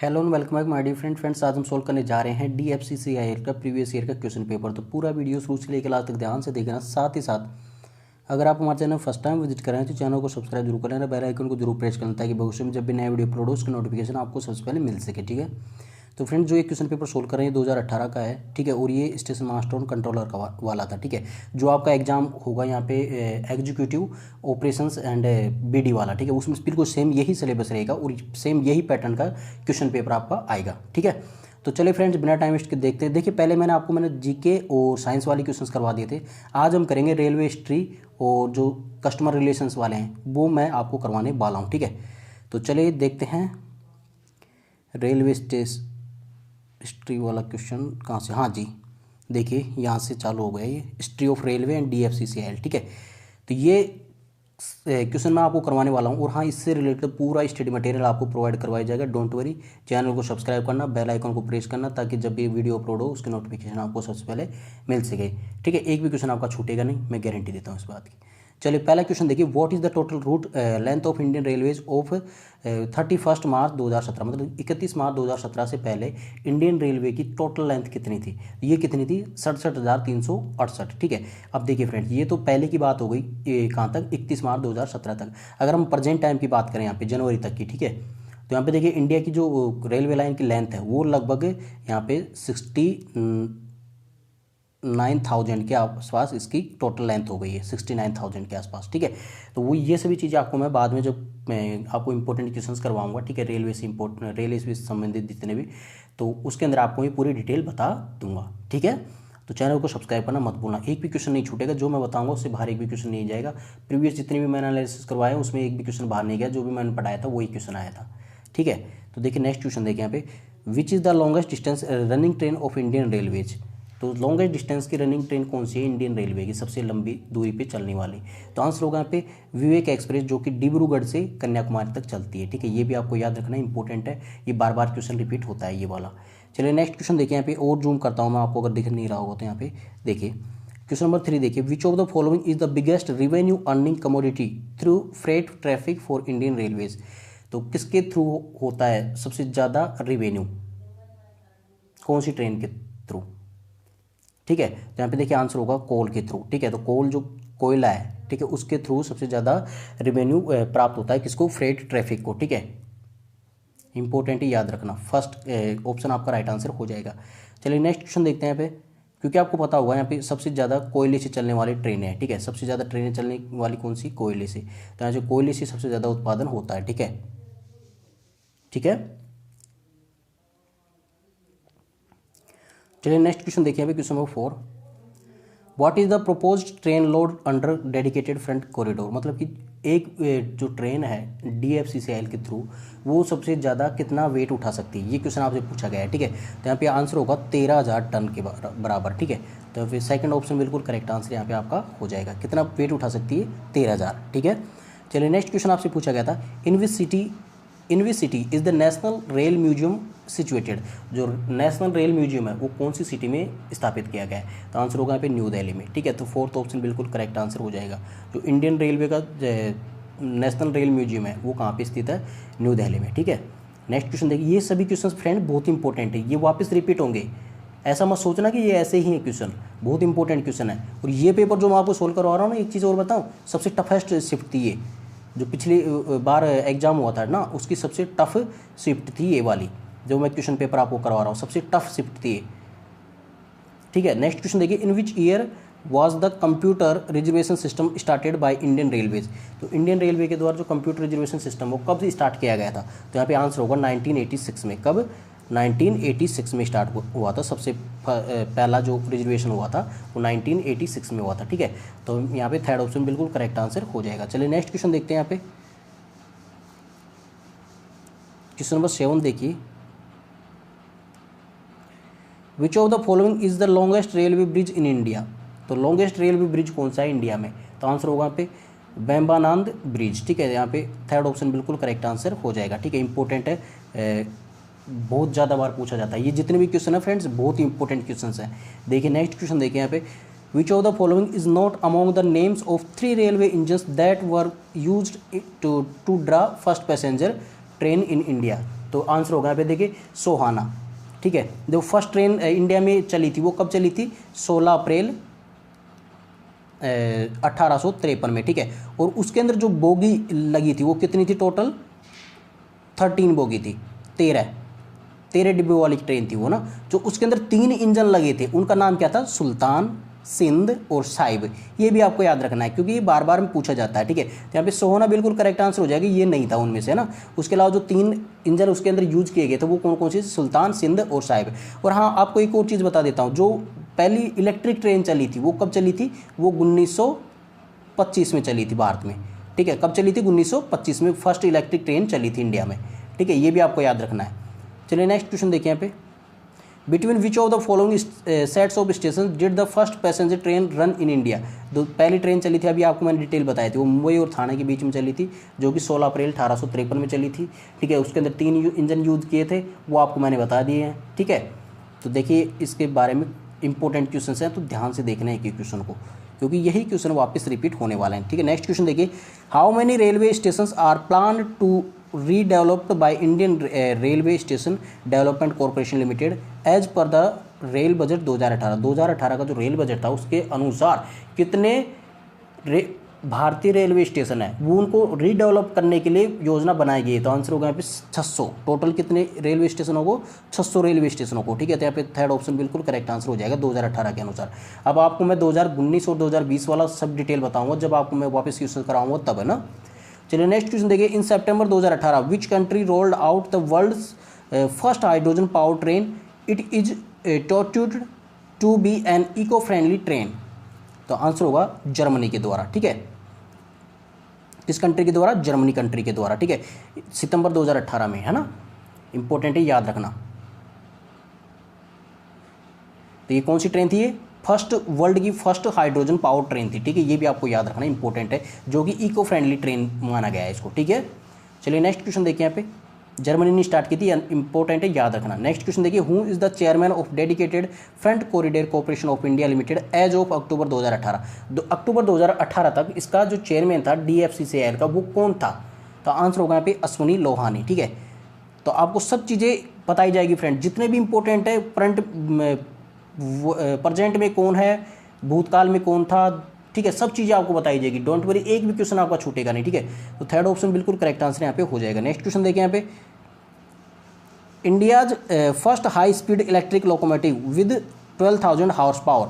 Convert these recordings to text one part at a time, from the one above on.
Hello and welcome back my dear friends. आज हम solve करने जा रहे हैं DFCCIL का प्रीवियस ईयर का क्वेश्चन पेपर। तो पूरा वीडियो शुरू से लेकर लास्ट तक ध्यान से देखना। साथ ही साथ अगर आप हमारे चैनल फर्स्ट टाइम विजिट कर रहे हैं तो चैनल को सब्सक्राइब जरूर कर लेना, बेल आइकन को जरूर प्रेस करना ताकि भविष्य में जब भी नया वीडियो अपलोड हो उसकी नोटिफिकेशन आपको सबसे पहले मिल सके। ठीक है, तो फ्रेंड्स जो ये क्वेश्चन पेपर सोल्व कर रहे हैं 2018 का है। ठीक है, और ये स्टेशन मास्टर और कंट्रोलर का वाला था। ठीक है, जो आपका एग्जाम होगा यहाँ पे एग्जीक्यूटिव ऑपरेशंस एंड BD वाला। ठीक है, उसमें बिल्कुल सेम यही सिलेबस रहेगा और सेम यही पैटर्न का क्वेश्चन पेपर आपका आएगा। ठीक है, तो चलिए फ्रेंड्स बिना टाइम वेस्ट के देखते हैं। देखिए पहले मैंने GK और साइंस वाले क्वेश्चंस करवा दिए थे। आज हम करेंगे रेलवे हिस्ट्री और जो कस्टमर रिलेशंस वाले हैं वो मैं आपको करवाने वाला हूँ। ठीक है, तो चलिए देखते हैं रेलवे हिस्ट्री वाला क्वेश्चन कहाँ से। हाँ जी, देखिए यहाँ से चालू हो गया ये history of railway and DFCCIL। ठीक है, तो ये क्वेश्चन मैं आपको करवाने वाला हूँ और हाँ इससे रिलेटेड पूरा स्टडी मटेरियल आपको प्रोवाइड करवाया जाएगा। डोंट वरी, चैनल को सब्सक्राइब करना, बेल आइकन को प्रेस करना ताकि जब भी वीडियो अपलोड हो उसकी नोटिफिकेशन आपको सबसे पहले मिल सके। ठीक है, एक भी क्वेश्चन आपका छूटेगा नहीं, मैं गारंटी देता हूँ इस बात की। चलिए पहला क्वेश्चन देखिए, what is the total route length of Indian railways of 31 मार्च 2017, मतलब 31 मार्च 2017 से पहले इंडियन रेलवे की टोटल लेंथ कितनी थी। ये कितनी थी? 67,368। ठीक है, अब देखिए फ्रेंड्स ये तो पहले की बात हो गई, कहाँ तक? 31 मार्च 2017 तक। अगर हम प्रेजेंट टाइम की बात करें यहाँ पे जनवरी तक की, ठीक है, तो यहाँ पे देखिए इंडिया की जो रेलवे लाइन की लेंथ है वो लगभग यहाँ पे 69,000 के आसपास इसकी टोटल लेंथ हो गई है, 69,000 के आसपास। ठीक है, तो वो ये सभी चीज़ें आपको मैं बाद में जब मैं आपको इंपॉर्टेंट क्वेश्चंस करवाऊंगा, ठीक है, रेलवे से संबंधित जितने भी, तो उसके अंदर आपको ये पूरी डिटेल बता दूंगा। ठीक है, तो चैनल को सब्सक्राइब करना मत भूलना, एक भी क्वेश्चन नहीं छूटेगा। जो मैं बताऊंगा उससे बाहर एक भी क्वेश्चन नहीं जाएगा। प्रीवियस जितने भी मैंने एनालिसिस करवाए उसमें एक भी क्वेश्चन बाहर नहीं गया, जो भी मैंने पढ़ाया था वही क्वेश्चन आया था। ठीक है, तो देखिए नेक्स्ट क्वेश्चन देखिए यहाँ पे, which is the longest distance running train of Indian railways. तो लॉन्गेस्ट डिस्टेंस की रनिंग ट्रेन कौन सी है इंडियन रेलवे की, सबसे लंबी दूरी पे चलने वाली? तो आंसर होगा यहाँ पे विवेक एक्सप्रेस, जो कि डिब्रूगढ़ से कन्याकुमारी तक चलती है। ठीक है, ये भी आपको याद रखना इंपॉर्टेंट है, ये बार बार क्वेश्चन रिपीट होता है ये वाला। चलिए नेक्स्ट क्वेश्चन देखिए यहाँ पे, और जूम करता हूँ मैं आपको अगर दिख नहीं रहा होगा तो यहाँ पे देखिए क्वेश्चन नंबर 3 देखिए, विच of the following is the biggest revenue earning commodity through freight traffic for Indian railways. तो किसके थ्रू होता है सबसे ज़्यादा रिवेन्यू, कौन सी ट्रेन के थ्रू? ठीक है, तो यहाँ पे देखिए आंसर होगा कोल के थ्रू। ठीक है, तो कोल जो कोयला है, ठीक है, उसके थ्रू सबसे ज़्यादा रेवेन्यू प्राप्त होता है किसको? फ्रेट ट्रैफिक को। ठीक है, इंपॉर्टेंट ही याद रखना, फर्स्ट ऑप्शन आपका राइट आंसर हो जाएगा। चलिए नेक्स्ट क्वेश्चन देखते हैं यहाँ पे, क्योंकि आपको पता होगा यहाँ पे सबसे ज़्यादा कोयले से चलने वाली ट्रेनें हैं। ठीक है, सबसे ज़्यादा ट्रेनें चलने वाली कौन सी? कोयले से। तो यहाँ से कोयले से सबसे ज़्यादा उत्पादन होता है। ठीक है, ठीक है, चलिए नेक्स्ट क्वेश्चन देखिए अभी question number 4, what is the proposed train load under dedicated front corridor. मतलब कि एक जो ट्रेन है DFCCIL के थ्रू वो सबसे ज़्यादा कितना वेट उठा सकती है, ये क्वेश्चन आपसे पूछा गया है। ठीक है, तो यहाँ पे आंसर होगा 13,000 टन के बराबर। ठीक है, तो फिर सेकंड ऑप्शन बिल्कुल करेक्ट आंसर यहाँ पे आपका हो जाएगा। कितना वेट उठा सकती है? 13,000। ठीक है, चलिए नेक्स्ट क्वेश्चन आपसे पूछा गया था, in which city is the national rail museum situated. जो नेशनल रेल म्यूजियम है वो कौन सी सिटी में स्थापित किया गया है? तो आंसर होगा यहाँ पे न्यू दिल्ली में। ठीक है, तो फोर्थ ऑप्शन बिल्कुल करेक्ट आंसर हो जाएगा। जो इंडियन रेलवे का नेशनल रेल म्यूजियम है वो कहाँ पे स्थित है? न्यू दिल्ली में। ठीक है, नेक्स्ट क्वेश्चन देखिए, ये सभी क्वेश्चन फ्रेंड बहुत इंपॉर्टेंट है, ये वापस रिपीट होंगे, ऐसा मत सोचना कि ये ऐसे ही है क्वेश्चन, बहुत इंपॉर्टेंट क्वेश्चन है। और ये पेपर जो मैं आपको सोल्व करवा रहा हूँ ना, एक चीज़ और बताऊँ, सबसे टफेस्ट शिफ्ट थी ये, जो पिछली बार एग्जाम हुआ था ना उसकी सबसे टफ शिफ्ट थी ये वाली, जो मैं क्वेश्चन पेपर आपको करवा रहा हूँ, सबसे टफ शिफ्ट थी ये। ठीक है, नेक्स्ट क्वेश्चन देखिए, in which year was the computer reservation system started by Indian railways. तो इंडियन रेलवे के द्वारा जो कंप्यूटर रिजर्वेशन सिस्टम वो कब स्टार्ट किया गया था? तो यहाँ पे आंसर होगा 1986 में। कब? 1986 में स्टार्ट हुआ था, सबसे पहला जो रिजर्वेशन हुआ था वो 1986 में हुआ था। ठीक है, तो यहाँ पे थर्ड ऑप्शन बिल्कुल करेक्ट आंसर हो जाएगा। चलिए नेक्स्ट क्वेश्चन देखते हैं यहाँ पे, क्वेश्चन नंबर 7 देखिए, विच of the following is the longest railway bridge in India. तो लॉन्गेस्ट रेलवे ब्रिज कौन सा है इंडिया में? तो आंसर होगा यहाँ पे बेम्बानंद ब्रिज। ठीक है, यहाँ पे थर्ड ऑप्शन बिल्कुल करेक्ट आंसर हो जाएगा। ठीक है, इंपॉर्टेंट है, बहुत ज़्यादा बार पूछा जाता है ये जितने भी क्वेश्चन है फ्रेंड्स, बहुत इंपॉर्टेंट क्वेश्चन हैं। देखिए नेक्स्ट क्वेश्चन देखिए यहाँ पे, which of the following is not among the names of 3 railway engines that were used to draw first passenger train in India. तो आंसर होगा यहाँ पे देखिए सोहाना, ठीक है। जो फर्स्ट ट्रेन इंडिया में चली थी वो कब चली थी, 16 अप्रैल 1853 में, ठीक है। और उसके अंदर जो बोगी लगी थी वो कितनी थी, टोटल 13 बोगी थी, 13 डिब्बे वाली ट्रेन थी वो ना। जो उसके अंदर 3 इंजन लगे थे उनका नाम क्या था, सुल्तान, सिंध और साहिब। ये भी आपको याद रखना है क्योंकि ये बार बार में पूछा जाता है, ठीक है। तो यहाँ पे सोहाना बिल्कुल करेक्ट आंसर हो जाएगा, ये नहीं था उनमें से ना। उसके अलावा जो 3 इंजन उसके अंदर यूज किए गए थे वो कौन कौन से, सुल्तान, सिंध और साहिब। और हाँ, आपको एक और चीज़ बता देता हूँ, जो पहली इलेक्ट्रिक ट्रेन चली थी वो कब चली थी, वो 1925 में चली थी भारत में, ठीक है। कब चली थी, 1925 में फर्स्ट इलेक्ट्रिक ट्रेन चली थी इंडिया में, ठीक है। ये भी आपको याद रखना है। चलिए नेक्स्ट क्वेश्चन देखिए यहाँ पे, between which of the following sets of station did the first passenger train run in India. जो पहली ट्रेन चली थी अभी आपको मैंने डिटेल बताई थी, वो मुंबई और थाने के बीच में चली थी, जो कि 16 अप्रैल 1853 में चली थी, ठीक है। उसके अंदर 3 इंजन यूज किए थे, वो आपको मैंने बता दिए हैं, ठीक है। तो देखिए इसके बारे में इंपॉर्टेंट क्वेश्चन हैं, तो ध्यान से देखना है कि क्वेश्चन को, क्योंकि यही क्वेश्चन वापस रिपीट होने वाला है, ठीक है। नेक्स्ट क्वेश्चन देखिए, how many railway station are plan to redeveloped by Indian railway station development corporation limited as per the rail budget 2018 का जो रेल बजट था उसके अनुसार कितने भारतीय रेलवे स्टेशन है वो उनको रीडेवलप करने के लिए योजना बनाई गई है। तो आंसर होगा यहाँ पे 600। टोटल कितने रेलवे स्टेशनों को, 600 रेलवे स्टेशनों को, ठीक है। तो यहाँ पे थर्ड ऑप्शन बिल्कुल करेक्ट आंसर हो जाएगा 2018 के अनुसार। अब आपको मैं 2019 और 2020 वाला सब डिटेल बताऊंगा जब आपको मैं वापस क्वेश्चन कराऊंगा तब, है ना। चलिए नेक्स्ट क्वेश्चन देखिए, in September 2018 which country rolled out the world's first hydrogen power train, it is touted to be an eco friendly train. तो आंसर होगा जर्मनी के द्वारा, ठीक है। किस कंट्री के द्वारा, जर्मनी कंट्री के द्वारा, ठीक है, सितंबर 2018 में, है ना। इंपॉर्टेंट है, याद रखना। तो ये कौन सी ट्रेन थी, ये फर्स्ट वर्ल्ड की फर्स्ट हाइड्रोजन पावर ट्रेन थी, ठीक है। ये भी आपको याद रखना, इंपॉर्टेंट है, जो कि इको फ्रेंडली ट्रेन माना गया है इसको, ठीक है। चलिए नेक्स्ट क्वेश्चन देखिए, यहाँ पे जर्मनी ने स्टार्ट की थी, इंपॉर्टेंट है, याद रखना। नेक्स्ट क्वेश्चन देखिए, who is the chairman of dedicated front corridor corporation of India limited as of October 2018। अक्टूबर 2018 तक इसका जो चेयरमैन था DFCCIL का, वो कौन था। तो आंसर होगा यहाँ पे अश्विनी लोहानी, ठीक है। तो आपको सब चीज़ें बताई जाएगी फ्रेंड, जितने भी इंपॉर्टेंट है, प्रेजेंट में कौन है, भूतकाल में कौन था, ठीक है, सब चीज़ें आपको बताई जाएगी। डोंट वरी, एक भी क्वेश्चन आपका छूटेगा नहीं, ठीक है। तो थर्ड ऑप्शन बिल्कुल करेक्ट आंसर यहाँ पे हो जाएगा। नेक्स्ट क्वेश्चन देखिए, यहाँ पे India's first high speed electric locomotive with 12,000 horse power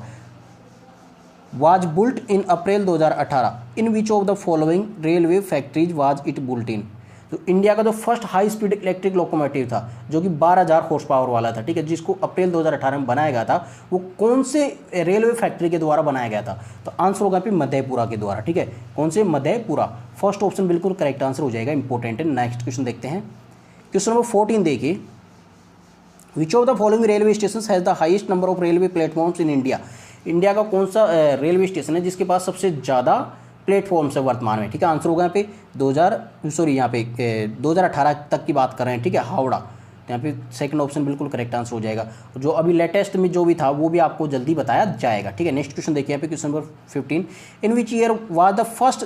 was built in April 2018, in which of the following railway factories was it built in. तो इंडिया का जो first high speed electric locomotive था, जो कि 12,000 horse power वाला था, ठीक है, जिसको अप्रैल 2018 में बनाया गया था, वो कौन से रेलवे फैक्ट्री के द्वारा बनाया गया था। तो आंसर होगा पे मधेपुरा के द्वारा, ठीक है। कौन से, मधेपुरा। फर्स्ट ऑप्शन बिल्कुल करेक्ट आंसर हो जाएगा, इंपॉर्टेंट है। नेक्स्ट क्वेश्चन देखते हैं, क्वेश्चन नंबर 14 देखिए, विच of the following railway station has the highest number of railway platforms in India. India का कौन सा रेलवे स्टेशन है जिसके पास सबसे ज़्यादा प्लेटफॉर्म्स है वर्तमान में, ठीक है। आंसर होगा यहाँ पे 2018 तक की बात कर रहे हैं, ठीक है, हावड़ा। तो यहाँ पे सेकंड ऑप्शन बिल्कुल करेक्ट आंसर हो जाएगा। जो अभी लेटेस्ट में जो भी था वो भी आपको जल्दी बताया जाएगा, ठीक है। नेक्स्ट क्वेश्चन देखिए, यहाँ पे question number 15, in which year was the first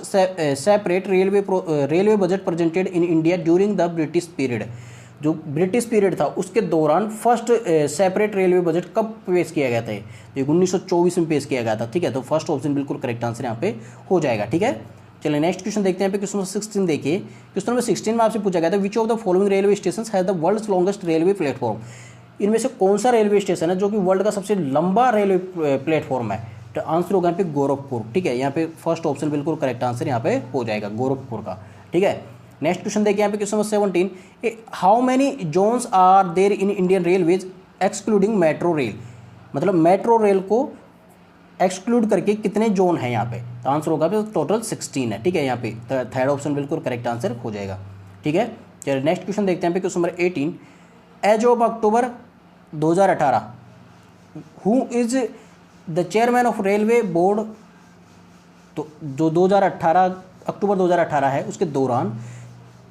separate railway budget presented in India during the British period. जो ब्रिटिश पीरियड था उसके दौरान फर्स्ट सेपरेट रेलवे बजट कब पेश किया गया था, तो 1924 में पेश किया गया था, ठीक है। तो फर्स्ट ऑप्शन बिल्कुल करेक्ट आंसर यहाँ पे हो जाएगा, ठीक है। चलिए नेक्स्ट क्वेश्चन देखते हैं, क्वेश्चन नंबर 16 देखिए। क्वेश्चन नंबर 16 में आपसे पूछा गया था, which of the following railway station has the world's longest railway platform. इनमें से कौन सा रेलवे स्टेशन है जो कि वर्ल्ड का सबसे लंबा रेलवे प्लेटफॉर्म है। तो आंसर होगा यहाँ पे गोरखपुर, ठीक है। यहाँ पे फर्स्ट ऑप्शन बिल्कुल करेक्ट आंसर यहाँ पे हो जाएगा, गोरखपुर का, ठीक है। नेक्स्ट क्वेश्चन देखिए, यहाँ पे question number 17, how many zones are there in Indian railways excluding metro rail. मतलब मेट्रो रेल को एक्सक्लूड करके कितने जोन है यहाँ पे। तो आंसर होगा टोटल 16 है, ठीक है। यहाँ पे थर्ड ऑप्शन बिल्कुल करेक्ट आंसर हो जाएगा, ठीक है। चलिए नेक्स्ट क्वेश्चन देखते हैं, यहाँ पे question number 18, as of October 2018 who is the chairman of railway board. तो जो 2018 अक्टूबर 2018 है उसके दौरान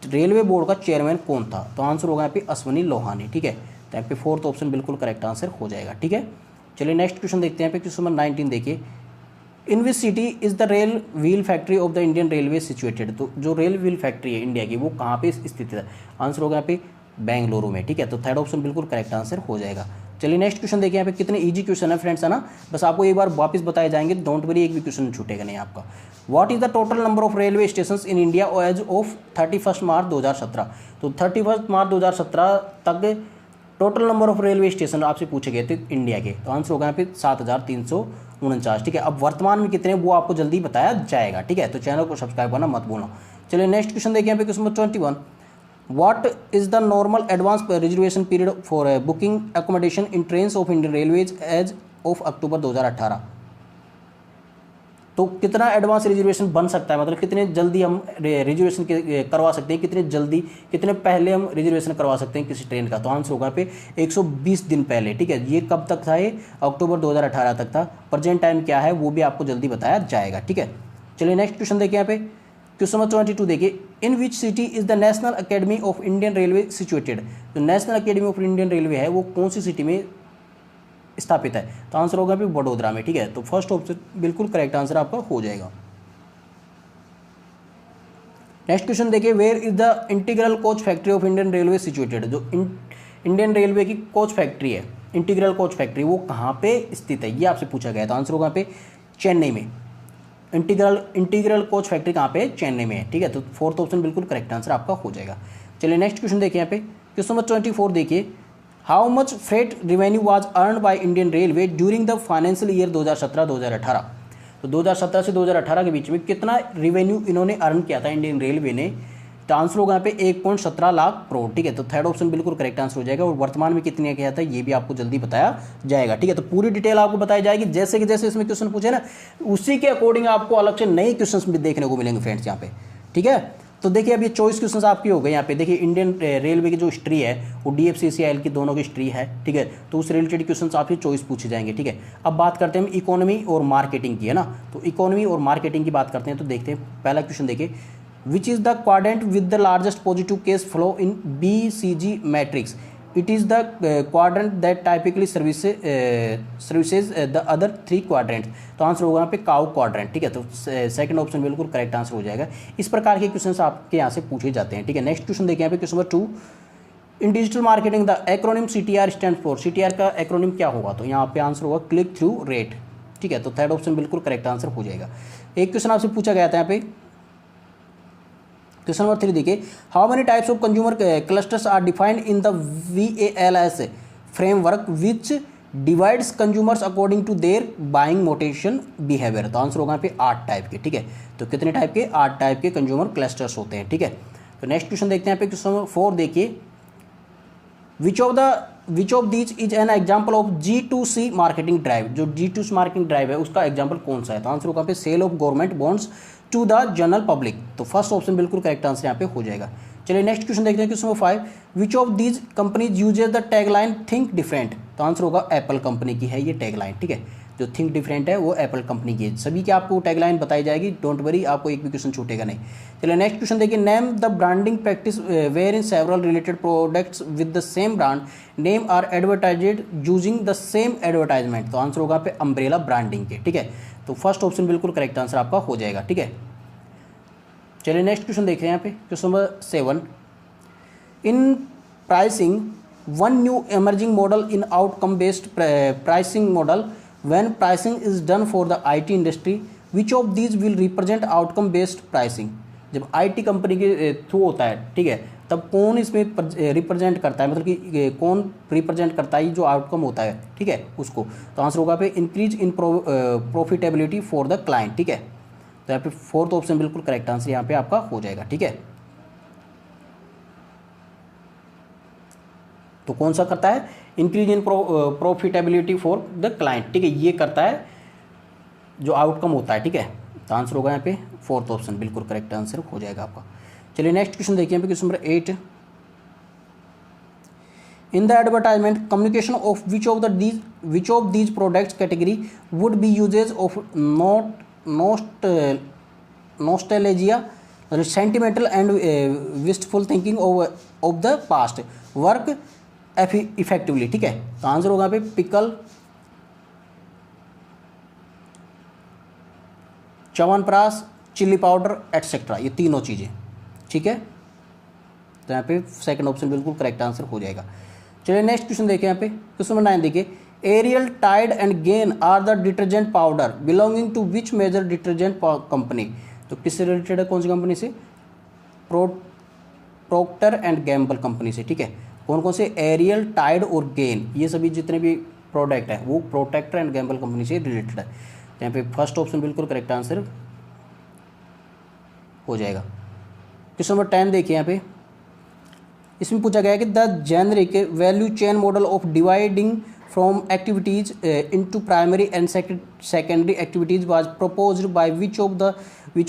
रेलवे बोर्ड का चेयरमैन कौन था। तो आंसर होगा यहाँ पे अश्विनी लोहानी, ठीक है। तो यहाँ पे फोर्थ ऑप्शन बिल्कुल करेक्ट आंसर हो जाएगा, ठीक है। चलिए नेक्स्ट क्वेश्चन देखते हैं, यहाँ पे क्वेश्चन नंबर 19 देखिए, in which city is the rail wheel factory of the Indian railway situated. तो जो रेल व्हील फैक्ट्री है इंडिया की वो कहाँ पे स्थित है। आंसर होगा यहाँ पे बेंगलुरु में, ठीक है। तो थर्ड ऑप्शन बिल्कुल करेक्ट आंसर हो जाएगा। चलिए नेक्स्ट क्वेश्चन देखिए, यहाँ पे कितने इजी क्वेश्चन है फ्रेंड्स, है ना, बस आपको एक बार वापस बताए जाएंगे, डोंट वरी, एक भी क्वेश्चन छूटेगा नहीं आपका। What is the total number of railway station in India as of 31 मार्च 2017? तो 31 मार्च 2017 तक total number of railway station आपसे पूछे गए थे इंडिया के, तो आंसर होगा यहाँ पे 7349, ठीक है। अब वर्तमान में कितने वो आपको जल्दी बताया जाएगा, ठीक है। तो चैनल को सब्सक्राइब करना मत भूलना। चलिए नेक्स्ट क्वेश्चन देखिए, यहाँ पे question number 21, what is the normal advance reservation period for booking accommodation in trains of Indian railways as of October 2018? तो कितना एडवांस रिजर्वेशन बन सकता है, मतलब कितने जल्दी हम रिजर्वेशन करवा सकते हैं, कितने जल्दी, कितने पहले हम रिजर्वेशन करवा सकते हैं किसी ट्रेन का? तो आंसर होगा पे 120 दिन पहले, ठीक है। ये कब तक था? ये अक्टूबर 2018 तक था। प्रेजेंट टाइम क्या है वो भी आपको जल्दी बताया जाएगा, ठीक है। चलिए नेक्स्ट क्वेश्चन देखिए, यहाँ पे क्वेश्चन नंबर 22 देखिए, in which city is the national academy of Indian railway situated? जो national academy of Indian railway है वो कौन सी सिटी में स्थापित है? तो आंसर होगा भी वडोदरा में, ठीक है। तो फर्स्ट ऑप्शन बिल्कुल करेक्ट आंसर आपका हो जाएगा। नेक्स्ट क्वेश्चन देखिए, where is the integral coach factory of Indian railway situated? जो इंडियन रेलवे की कोच फैक्ट्री है, इंटीग्रल कोच फैक्ट्री, वो कहाँ पे स्थित है, ये आपसे पूछा गया था। आंसर होगा पे चेन्नई में। इंटीग्रल कोच फैक्ट्री कहाँ पे? चेन्नई में है, ठीक है। तो फोर्थ ऑप्शन बिल्कुल करेक्ट आंसर आपका हो जाएगा। चलिए नेक्स्ट क्वेश्चन देखिए, यहाँ पे क्वेश्चन नंबर 24 देखिए, how much freight revenue was earn by Indian railway during the financial year 2017-2018? तो 2017 से 2018 के बीच में कितना रेवेन्यू इन्होंने अर्न किया था इंडियन रेलवे ने? तो आंसर होगा यहाँ पे 1.17 लाख करोड़, ठीक है। तो थर्ड ऑप्शन बिल्कुल करेक्ट आंसर हो जाएगा। और वर्तमान में कितने किया था ये भी आपको जल्दी बताया जाएगा, ठीक है। तो पूरी डिटेल आपको बताई जाएगी, जैसे कि जैसे इसमें क्वेश्चन पूछे ना उसी के अकॉर्डिंग आपको अलग से नए क्वेश्चन भी देखने को मिलेंगे फ्रेंड्स यहाँ पे, ठीक है। तो देखिए अब ये चॉइस क्वेश्चंस आपकी हो गए। यहाँ पे देखिए इंडियन रेलवे की जो हिस्ट्री है वो DFCCIL की दोनों की हिस्ट्री है, ठीक है। तो उस रिलेटेड क्वेश्चंस आपसे चॉइस पूछे जाएंगे, ठीक है। अब बात करते हैं हम इकोनॉमी और मार्केटिंग की, है ना। तो इकोनॉमी और मार्केटिंग की बात करते हैं, तो देखते हैं पहला क्वेश्चन देखिए, which is the quadrant with the largest positive cash flow in BCG matrix? It is the quadrant that typically services the other 3 quadrants. तो आंसर होगा यहाँ पे काउ क्वाड्रेंट, ठीक है। तो सेकंड ऑप्शन बिल्कुल करेक्ट आंसर हो जाएगा। इस प्रकार के क्वेश्चन आपके यहाँ से पूछे जाते हैं, ठीक है। नेक्स्ट क्वेश्चन देखिए, यहाँ पे question number 2, in digital marketing the acronym CTR stand for? CTR का एक्रोनिम क्या होगा? तो यहाँ पे आंसर होगा क्लिक थ्रू रेट, ठीक है। तो थर्ड ऑप्शन बिल्कुल करेक्ट आंसर हो जाएगा। एक क्वेश्चन आपसे पूछा गया था यहाँ पे, क्वेश्चन नंबर 3 देखिए, how many types of consumer clusters are defined in the VALS framework which divides consumers according to their buying motivation behaviour? तो आंसर होगा यहाँ पे 8 टाइप के, ठीक है। तो कितने टाइप के? 8 टाइप के कंज्यूमर क्लस्टर्स होते हैं, ठीक है। तो नेक्स्ट क्वेश्चन देखते हैं यहाँ पे क्वेश्चन नंबर 4 देखिए, विच of these is an example of G2C marketing drive? जो G2C मार्केटिंग ड्राइव है उसका एग्जाम्पल कौन सा है? तो आंसर होगा पे sale of government bonds to the general public. तो फर्स्ट ऑप्शन बिल्कुल करेक्ट आंसर यहाँ पे हो जाएगा। चलिए नेक्स्ट क्वेश्चन देखते हैं, question number 5, which of these companies uses the tagline think different? तो आंसर होगा एप्पल कंपनी की है ये टैगलाइन, ठीक है। जो थिंक डिफरेंट है वो एप्पल कंपनी की है। सभी की आपको टैगलाइन बताई जाएगी, डोंट वरी, आपको एक भी क्वेश्चन छूटेगा नहीं। चलिए नेक्स्ट क्वेश्चन देखिए, name the branding practice where in several related products with the same brand name are advertised using the same advertisement? तो आंसर होगा पे अम्ब्रेला ब्रांडिंग के, ठीक है। तो फर्स्ट ऑप्शन बिल्कुल करेक्ट आंसर आपका हो जाएगा, ठीक है। चलिए नेक्स्ट क्वेश्चन देखते हैं यहाँ पे question number 7, in pricing one new emerging model in outcome based pricing model when pricing is done for the IT industry which of these will represent outcome based pricing? जब IT company के through होता है, ठीक है, तब कौन इसमें represent करता है, मतलब कि कौन रिप्रेजेंट करता है जो आउटकम होता है, ठीक है, उसको? तो आंसर होगा पे increase in profitability for the client, ठीक है। तो यहाँ पे फोर्थ ऑप्शन बिल्कुल करेक्ट आंसर यहाँ पे आपका हो जाएगा, ठीक है। तो कौन सा करता है? Increase in profitability for the client, ठीक है, ये करता है जो आउटकम होता है, ठीक है। तो आंसर होगा यहाँ पे फोर्थ ऑप्शन बिल्कुल करेक्ट आंसर हो जाएगा आपका। चलिए नेक्स्ट क्वेश्चन देखिए, यहाँ पे question number 8, in the advertisement communication of which of these products category would be uses of nostalgia sentimental and wistful thinking of the past work effectively, ठीक है। तो आंसर होगा पे pickle, chyawanprash, chilli powder etcetera, ये तीनों चीज़ें, ठीक है। तो यहाँ पे सेकंड ऑप्शन बिल्कुल करेक्ट आंसर हो जाएगा। चलिए नेक्स्ट क्वेश्चन देखिए, यहाँ पे क्वेश्चन नंबर 9 देखिए, Ariel, Tide and Gain are the detergent powder belonging to which major detergent company. तो किससे रिलेटेड है, कौन सी कंपनी से, प्रोक्टर एंड गैम्बल कंपनी से, ठीक है। कौन कौन से, एरियल, टाइड और गेन, ये सभी जितने भी प्रोडक्ट है वो प्रोटेक्टर एंड गैम्बल कंपनी से रिलेटेड है। यहाँ पे फर्स्ट ऑप्शन बिल्कुल करेक्ट आंसर हो जाएगा। क्वेश्चन नंबर 10 देखिए, यहाँ पे इसमें पूछा गया है कि the generic value chain model of dividing from activities into primary and secondary activities was proposed by which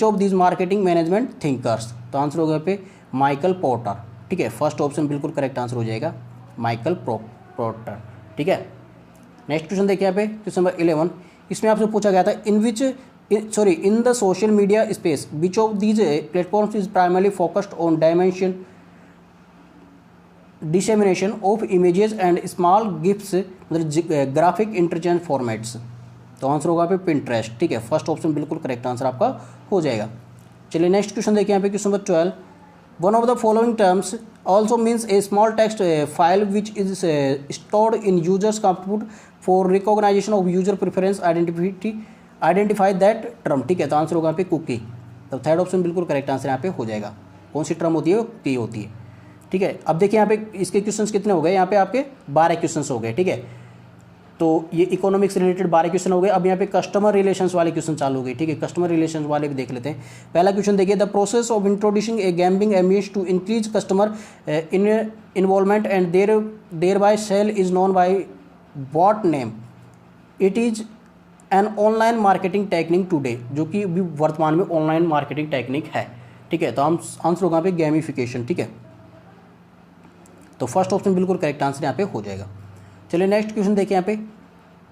of these marketing management thinkers. तो आंसर होगा पे माइकल पोर्टर, ठीक है। फर्स्ट ऑप्शन बिल्कुल करेक्ट आंसर हो जाएगा, माइकल पोर्टर, ठीक है। नेक्स्ट क्वेश्चन देखिए, यहाँ पे क्वेश्चन नंबर 11, इसमें आपसे पूछा गया था in the social media space which of these platforms is primarily focused on dissemination of images and small gifts, मतलब ग्राफिक इंटरचेंज फॉर्मेट्स। तो आंसर होगा पे पिंटरेस्ट, ठीक है। फर्स्ट ऑप्शन बिल्कुल करेक्ट आंसर आपका हो जाएगा। चलिए नेक्स्ट क्वेश्चन देखिए, यहाँ पे question number 12, one of the following terms also means a small text file which is stored in users computer for recognition of user preference identify that term, ठीक है। तो आंसर होगा पे कुकी। तो third option बिल्कुल correct answer यहाँ पे हो जाएगा। कौन सी टर्म होती है, कुकी होती है, ठीक है। अब देखिए यहाँ पे इसके क्वेश्चंस कितने हो गए, यहाँ पे आपके 12 क्वेश्चंस हो गए, ठीक है। तो ये इकोनॉमिक्स रिलेटेड 12 क्वेश्चन हो गए। अब यहाँ पे कस्टमर रिलेशंस वाले क्वेश्चन चालू हो गए, ठीक है। कस्टमर रिलेशंस वाले भी देख लेते हैं। पहला क्वेश्चन देखिए, the process of introducing a gaming ambience to increase customer involvement and thereby sale is known by what name. It is an online marketing technique today, जो कि अभी वर्तमान में ऑनलाइन मार्केटिंग टेक्निक है, ठीक है। तो हम आंसर होगा पे गेमिफिकेशन, ठीक है। तो फर्स्ट ऑप्शन बिल्कुल करेक्ट आंसर यहाँ पे हो जाएगा। चलिए नेक्स्ट क्वेश्चन देखिए, यहाँ पे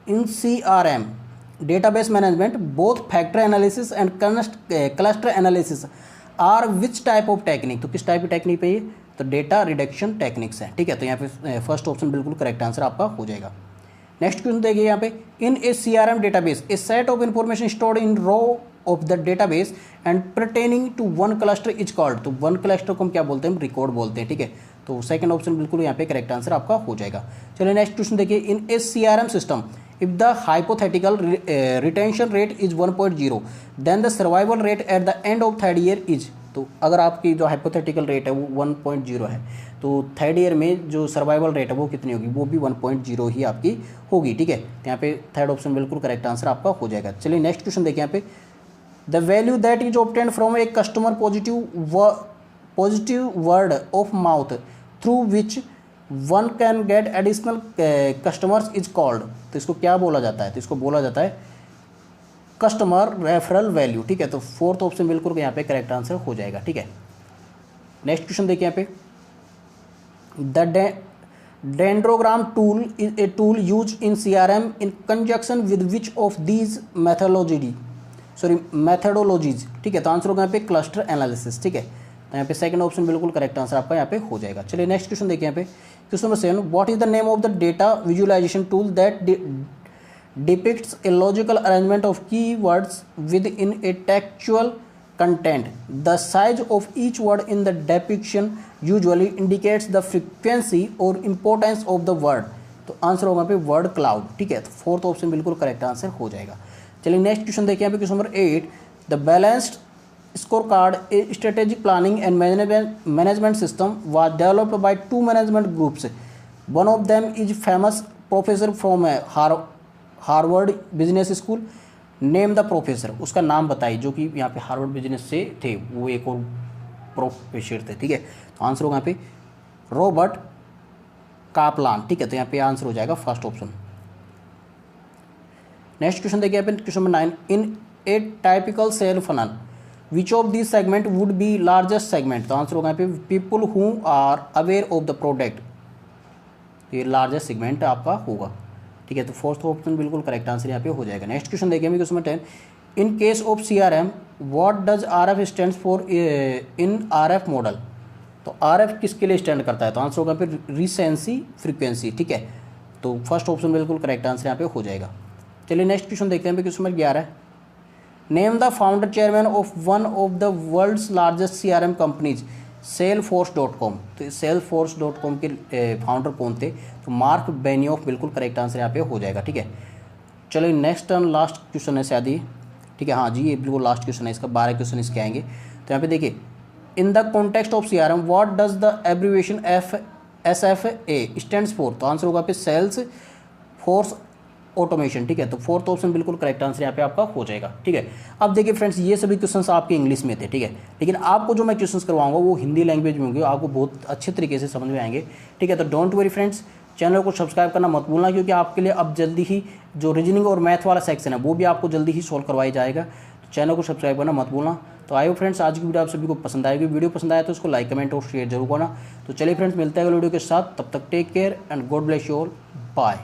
in CRM database management both factor analysis and cluster analysis are which type of technique. तो किस टाइप की टेक्निक पे ये, तो डेटा रिडक्शन टेक्निक्स है, ठीक है। तो यहाँ पे फर्स्ट ऑप्शन बिल्कुल करेक्ट आंसर आपका हो जाएगा। नेक्स्ट क्वेश्चन देखिए, यहाँ पे in a CRM database a set of information stored in row of the database and pertaining to one cluster is called. तो वन क्लस्टर को हम क्या बोलते हैं, हम रिकॉर्ड बोलते हैं, ठीक है। तो सेकंड ऑप्शन बिल्कुल यहाँ पे करेक्ट आंसर आपका हो जाएगा। चलिए नेक्स्ट क्वेश्चन देखिए, in a CRM system if the hypothetical retention rate is 1.0 then the survival rate at the end of third year is. तो अगर आपकी जो हाइपोथेटिकल रेट है वो 1.0 है, तो थर्ड ईयर में जो सर्वाइवल रेट है वो कितनी होगी, वो भी 1.0 ही आपकी होगी, ठीक है। तो यहाँ पे थर्ड ऑप्शन बिल्कुल करेक्ट आंसर आपका हो जाएगा। चलिए नेक्स्ट क्वेश्चन देखिए, यहाँ पे the value that is obtained from a customer positive word of mouth through which one can get additional customers is called. तो इसको क्या बोला जाता है, तो इसको बोला जाता है कस्टमर रेफरल वैल्यू, ठीक है। तो फोर्थ ऑप्शन बिल्कुल यहाँ पे करेक्ट आंसर हो जाएगा, ठीक है। नेक्स्ट क्वेश्चन देखिए, यहाँ पे the dendrogram tool is a tool use in CRM in conjunction with which of these methodologies, ठीक है। तो आंसर होगा यहाँ पे क्लस्टर एनालिसिस, ठीक है। तो यहाँ पे सेकंड ऑप्शन बिल्कुल करेक्ट आंसर आपका यहाँ पे हो जाएगा। चलिए नेक्स्ट क्वेश्चन देखिए, यहाँ पे question number 7, what is the name of the data visualisation tool that depicts a logical arrangement of keywords within a textual content. The size of each word in the depiction usually indicates the frequency और importance of the word. तो answer होगा पे word cloud, ठीक है। तो fourth option बिल्कुल correct answer हो जाएगा। चलिए नेक्स्ट क्वेश्चन देखिए, यहाँ पे question number 8, the balanced scorecard, a strategic planning and management system was developed by two management groups. One of them is famous professor from Harvard Business School. Name the professor. उसका नाम बताइए, जो कि यहाँ पे हार्वर्ड बिजनेस से थे, वो एक और प्रोफेसर थे, ठीक है। तो आंसर होगा यहाँ पे रॉबर्ट कापलान, ठीक है। तो यहाँ पे आंसर हो जाएगा फर्स्ट ऑप्शन। नेक्स्ट क्वेश्चन देखिए, यहाँ पे question number 9, in a typical sale funnel which of this segment would be largest segment. तो आंसर होगा यहाँ पे people who are aware of the product, ये लार्जेस्ट सेगमेंट आपका होगा, ठीक है। तो फोर्थ ऑप्शन बिल्कुल करेक्ट आंसर यहाँ पे हो जाएगा। नेक्स्ट क्वेश्चन देखिए, question number 10, in case of CRM what does RF stands for in RF model. तो RF किसके लिए स्टैंड करता है, तो आंसर होगा फिर रिसेंसी फ्रीक्वेंसी, ठीक है। तो फर्स्ट ऑप्शन बिल्कुल करेक्ट आंसर यहाँ पे हो जाएगा। चलिए नेक्स्ट क्वेश्चन देखते हैं, question number 11, name the founder chairman of one of the world's largest CRM companies salesforce.com। तो salesforce.com के फाउंडर कौन थे? तो मार्क बेनियोफ बिल्कुल करेक्ट आंसर यहाँ पे हो जाएगा। ठीक है, चलो नेक्स्ट एंड लास्ट क्वेश्चन है शायद ये। ठीक है, हाँ जी, ये बिल्कुल लास्ट क्वेश्चन है इसका, 12 क्वेश्चन इसके आएंगे। तो यहाँ पे देखिए, in the context of CRM what does the abbreviation SFA stands for? तो आंसर होगा पे सेल्स फोर्स ऑटोमेशन। ठीक है, तो फोर्थ ऑप्शन बिल्कुल करेक्ट आंसर यहाँ पे आपका हो जाएगा। ठीक है, अब देखिए फ्रेंड्स, ये सभी क्वेश्चंस आपके इंग्लिश में थे। ठीक है, लेकिन आपको जो मैं क्वेश्चंस करवाऊंगा वो हिंदी लैंग्वेज में होंगे, आपको बहुत अच्छे तरीके से समझ में आएंगे। ठीक है, तो डोंट वरी फ्रेंड्स, चैनल को सब्सक्राइब करना मत भूलना, क्योंकि आपके लिए अब जल्दी ही जो रीजनिंग और मैथ वाला सेक्शन है वो भी आपको जल्दी ही सॉल्व करवाया जाएगा। तो चैनल को सब्सक्राइब करना मत भूलना। तो आई होप फ्रेंड्स आज की वीडियो आप सभी को पसंद आएगी। वीडियो पसंद आया तो उसको लाइक, कमेंट और शेयर जरूर करना। तो चलिए फ्रेंड्स, मिलते हैं अगले वीडियो के साथ, तब तक take care and God bless you all. Bye.